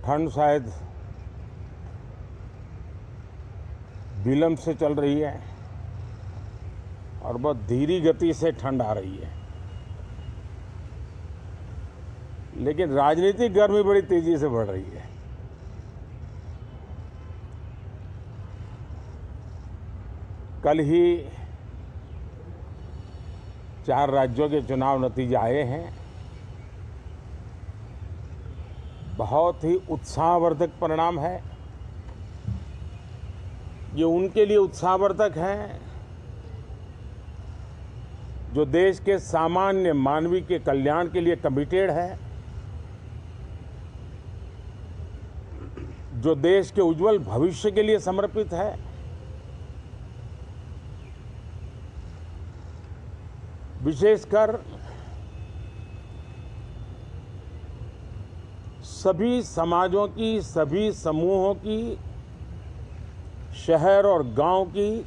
ठंड शायद विलंब से चल रही है और बहुत धीमी गति से ठंड आ रही है, लेकिन राजनीतिक गर्मी बड़ी तेजी से बढ़ रही है। कल ही 4 राज्यों के चुनाव नतीजे आए हैं। बहुत ही उत्साहवर्धक परिणाम है। ये उनके लिए उत्साहवर्धक है जो देश के सामान्य मानवी के कल्याण के लिए कमिटेड है, जो देश के उज्जवल भविष्य के लिए समर्पित है, विशेषकर सभी समाजों की, सभी समूहों की, शहर और गांव की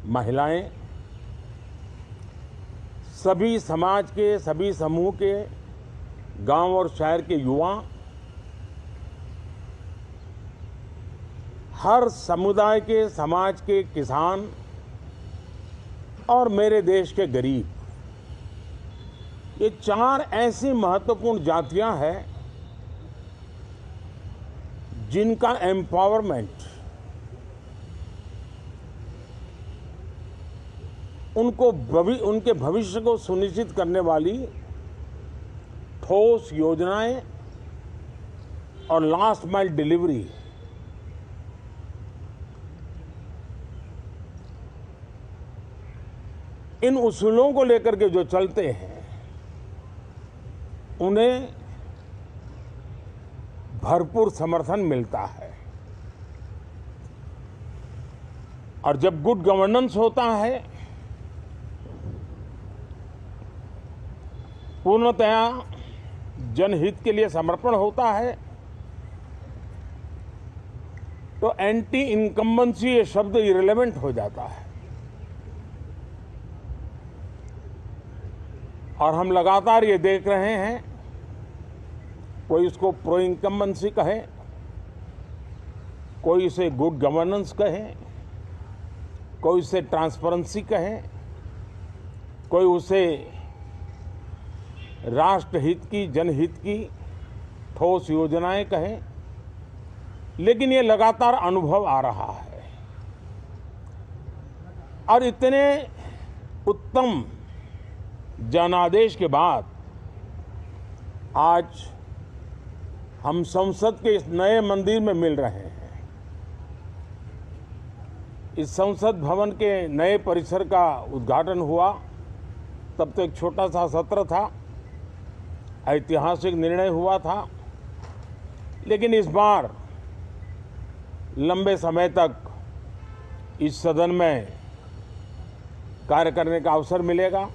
महिलाएं, सभी समाज के, सभी समूह के, गांव और शहर के युवा, हर समुदाय के, समाज के किसान और मेरे देश के गरीब, ये 4 ऐसी महत्वपूर्ण जातियां हैं जिनका एम्पावरमेंट उनके भविष्य को सुनिश्चित करने वाली ठोस योजनाएं और लास्ट माइल डिलीवरी, इन उसूलों को लेकर के जो चलते हैं उन्हें भरपूर समर्थन मिलता है। और जब गुड गवर्नेंस होता है, पूर्णतया जनहित के लिए समर्पण होता है, तो एंटी इनकम्बेंसी ये शब्द इरेलेवेंट हो जाता है। और हम लगातार ये देख रहे हैं, कोई इसको प्रो इनकम्बेंसी कहे, कोई इसे गुड गवर्नेंस कहे, कोई इसे ट्रांसपेरेंसी कहे, कोई उसे राष्ट्रहित की, जनहित की ठोस योजनाएं कहें, लेकिन ये लगातार अनुभव आ रहा है। और इतने उत्तम जनादेश के बाद आज हम संसद के इस नए मंदिर में मिल रहे हैं। इस संसद भवन के नए परिसर का उद्घाटन हुआ, तब तो एक छोटा सा सत्र था, ऐतिहासिक निर्णय हुआ था, लेकिन इस बार लंबे समय तक इस सदन में कार्य करने का अवसर मिलेगा।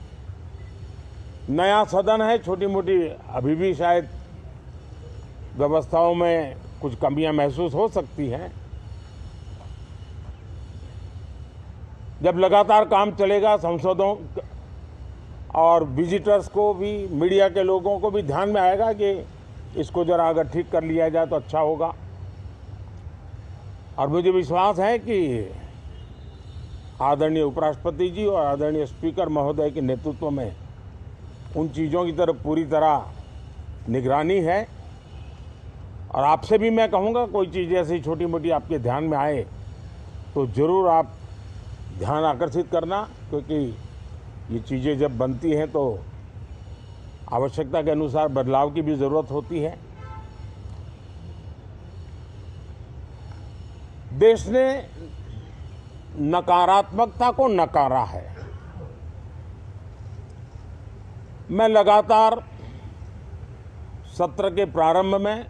नया सदन है, छोटी मोटी अभी भी शायद व्यवस्थाओं में कुछ कमियां महसूस हो सकती हैं। जब लगातार काम चलेगा, सांसदों और विजिटर्स को भी, मीडिया के लोगों को भी ध्यान में आएगा कि इसको जरा अगर ठीक कर लिया जाए तो अच्छा होगा। और मुझे विश्वास है कि आदरणीय उपराष्ट्रपति जी और आदरणीय स्पीकर महोदय के नेतृत्व में उन चीज़ों की तरफ पूरी तरह निगरानी है। और आपसे भी मैं कहूँगा, कोई चीज़ ऐसी छोटी मोटी आपके ध्यान में आए तो ज़रूर आप ध्यान आकर्षित करना, क्योंकि ये चीज़ें जब बनती हैं तो आवश्यकता के अनुसार बदलाव की भी ज़रूरत होती है। देश ने नकारात्मकता को नकारा है। मैं लगातार सत्र के प्रारंभ में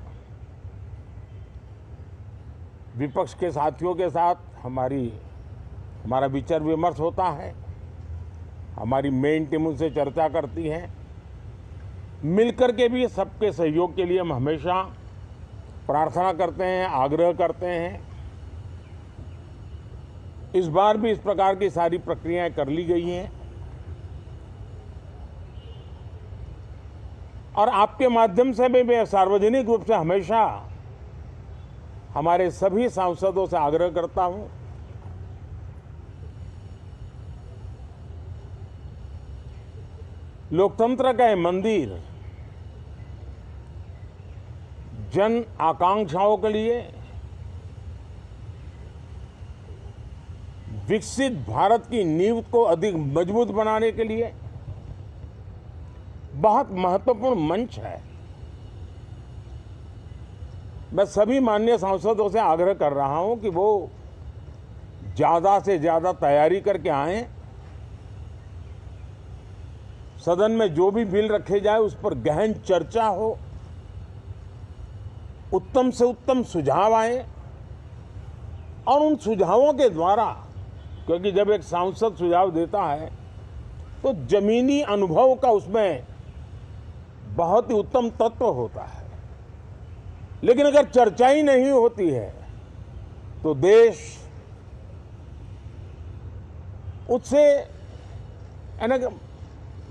विपक्ष के साथियों के साथ हमारा विचार विमर्श होता है, हमारी मेन टीम उनसे चर्चा करती है। मिलकर के भी सबके सहयोग के लिए हम हमेशा प्रार्थना करते हैं, आग्रह करते हैं। इस बार भी इस प्रकार की सारी प्रक्रियाएं कर ली गई हैं और आपके माध्यम से भी मैं सार्वजनिक रूप से हमेशा हमारे सभी सांसदों से आग्रह करता हूं, लोकतंत्र का ये मंदिर जन आकांक्षाओं के लिए, विकसित भारत की नींव को अधिक मजबूत बनाने के लिए बहुत महत्वपूर्ण मंच है। मैं सभी माननीय सांसदों से आग्रह कर रहा हूं कि वो ज्यादा से ज्यादा तैयारी करके आएं। सदन में जो भी बिल रखे जाए उस पर गहन चर्चा हो, उत्तम से उत्तम सुझाव आए और उन सुझावों के द्वारा, क्योंकि जब एक सांसद सुझाव देता है तो जमीनी अनुभव का उसमें बहुत ही उत्तम तत्व होता है, लेकिन अगर चर्चा ही नहीं होती है तो देश उससे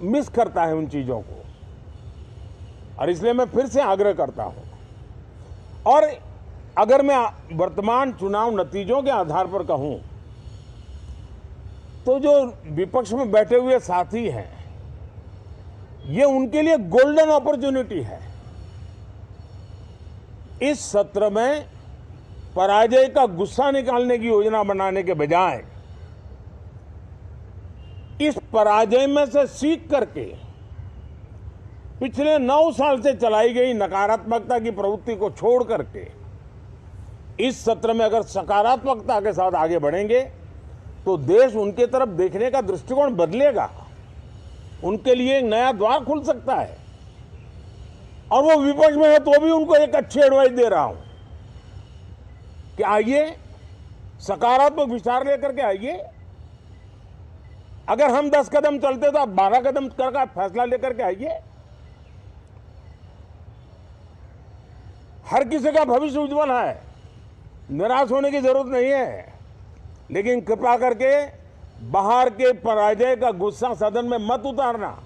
मिस करता है उन चीजों को। और इसलिए मैं फिर से आग्रह करता हूं, और अगर मैं वर्तमान चुनाव नतीजों के आधार पर कहूं तो जो विपक्ष में बैठे हुए साथी हैं, ये उनके लिए गोल्डन अपॉर्चुनिटी है। इस सत्र में पराजय का गुस्सा निकालने की योजना बनाने के बजाय इस पराजय में से सीख करके पिछले 9 साल से चलाई गई नकारात्मकता की प्रवृत्ति को छोड़ करके इस सत्र में अगर सकारात्मकता के साथ आगे बढ़ेंगे तो देश उनके तरफ देखने का दृष्टिकोण बदलेगा, उनके लिए एक नया द्वार खुल सकता है। और वो विपक्ष में है तो भी उनको एक अच्छी एडवाइस दे रहा हूं कि आइए, सकारात्मक विचार लेकर के आइए। अगर हम 10 कदम चलते तो आप 12 कदम करके फैसला लेकर के आइए। हर किसी का भविष्य उज्जवल है, निराश होने की जरूरत नहीं है, लेकिन कृपा करके बाहर के पराजय का गुस्सा सदन में मत उतारना।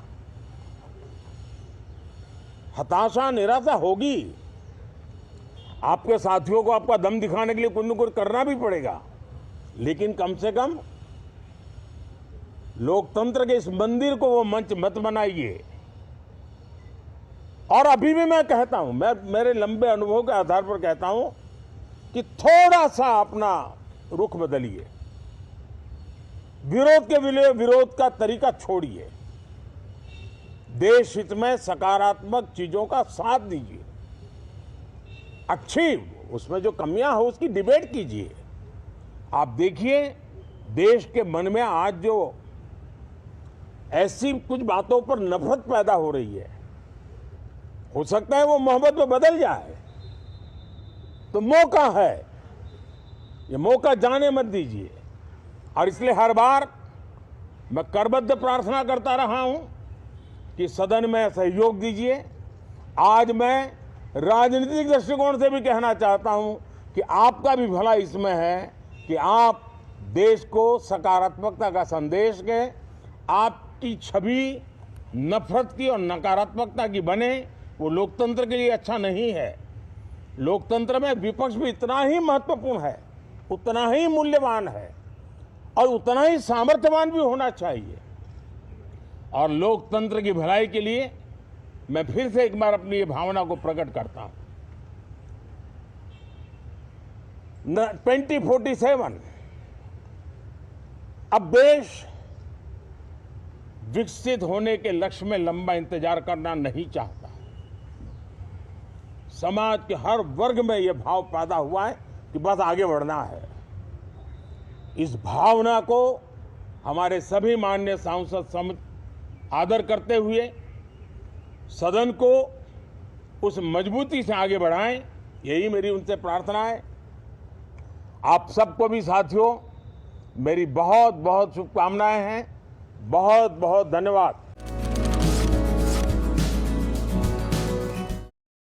हताशा, निराशा होगी, आपके साथियों को आपका दम दिखाने के लिए कुछ न कुछ करना भी पड़ेगा, लेकिन कम से कम लोकतंत्र के इस मंदिर को वो मंच मत बनाइए। और अभी भी मैं कहता हूं, मैं मेरे लंबे अनुभव के आधार पर कहता हूं कि थोड़ा सा अपना रुख बदलिए, विरोध के विरोध का तरीका छोड़िए, देश हित में सकारात्मक चीजों का साथ दीजिए, अच्छी उसमें जो कमियां हो उसकी डिबेट कीजिए। आप देखिए देश के मन में आज जो ऐसी कुछ बातों पर नफरत पैदा हो रही है, हो सकता है वो मोहब्बत में बदल जाए, तो मौका है, ये मौका जाने मत दीजिए। और इसलिए हर बार मैं करबद्ध प्रार्थना करता रहा हूं कि सदन में सहयोग दीजिए। आज मैं राजनीतिक दृष्टिकोण से भी कहना चाहता हूं कि आपका भी भला इसमें है कि आप देश को सकारात्मकता का संदेश दें, आपकी छवि नफरत की और नकारात्मकता की बने, वो लोकतंत्र के लिए अच्छा नहीं है। लोकतंत्र में विपक्ष भी इतना ही महत्वपूर्ण है, उतना ही मूल्यवान है और उतना ही सामर्थ्यवान भी होना चाहिए। और लोकतंत्र की भलाई के लिए मैं फिर से एक बार अपनी ये भावना को प्रकट करता हूं। 2047 अब देश विकसित होने के लक्ष्य में लंबा इंतजार करना नहीं चाहता। समाज के हर वर्ग में यह भाव पैदा हुआ है कि बस आगे बढ़ना है। इस भावना को हमारे सभी माननीय सांसद आदर करते हुए सदन को उस मजबूती से आगे बढ़ाएं, यही मेरी उनसे प्रार्थना है। आप सबको भी साथियों मेरी बहुत बहुत शुभकामनाएं हैं। बहुत बहुत धन्यवाद।